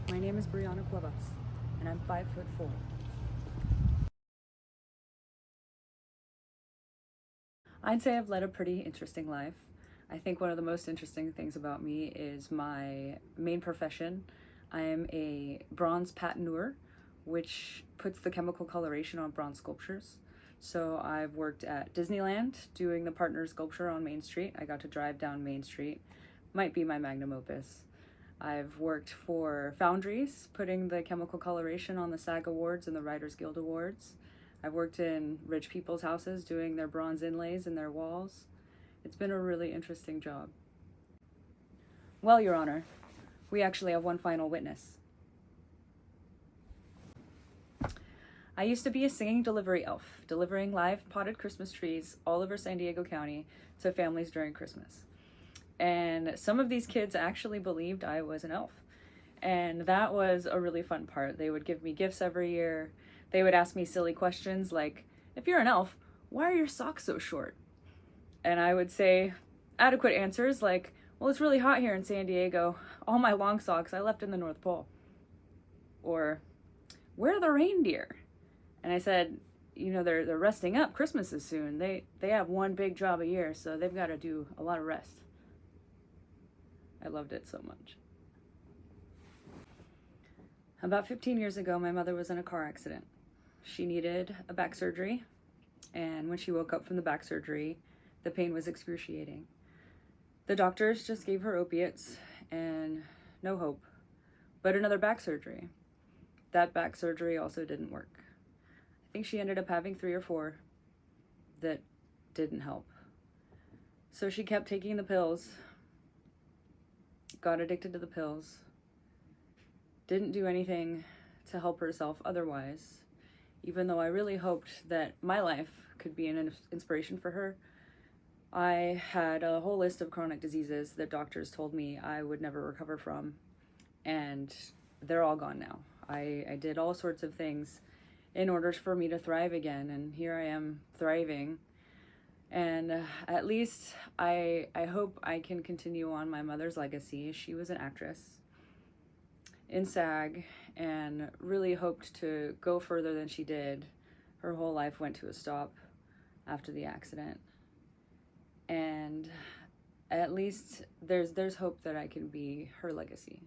My name is Brianna Cuevas, and I'm 5'4". I'd say I've led a pretty interesting life. I think one of the most interesting things about me is my main profession. I am a bronze patineur, which puts the chemical coloration on bronze sculptures. So I've worked at Disneyland doing the partner sculpture on Main Street. I got to drive down Main Street. Might be my magnum opus. I've worked for foundries, putting the chemical coloration on the SAG Awards and the Writers Guild Awards. I've worked in rich people's houses doing their bronze inlays in their walls. It's been a really interesting job. Well, Your Honor, we actually have one final witness. I used to be a singing delivery elf, delivering live potted Christmas trees all over San Diego County to families during Christmas. And some of these kids actually believed I was an elf. And that was a really fun part. They would give me gifts every year. They would ask me silly questions like, if you're an elf, why are your socks so short? And I would say adequate answers like, well, it's really hot here in San Diego. All my long socks I left in the North Pole. Or, where are the reindeer? And I said, you know, they're resting up. Christmas is soon. They have one big job a year, so they've got to do a lot of rest. I loved it so much. About 15 years ago, my mother was in a car accident. She needed a back surgery, and when she woke up from the back surgery, the pain was excruciating. The doctors just gave her opiates and no hope, but another back surgery. That back surgery also didn't work. I think she ended up having 3 or 4 that didn't help. So she kept taking the pills, got addicted to the pills, didn't do anything to help herself otherwise. Even though I really hoped that my life could be an inspiration for her, I had a whole list of chronic diseases that doctors told me I would never recover from, and they're all gone now. I did all sorts of things in order for me to thrive again, and here I am thriving. And at least I hope I can continue on my mother's legacy. She was an actress in SAG and really hoped to go further than she did. Her whole life went to a stop after the accident. And at least there's hope that I can be her legacy.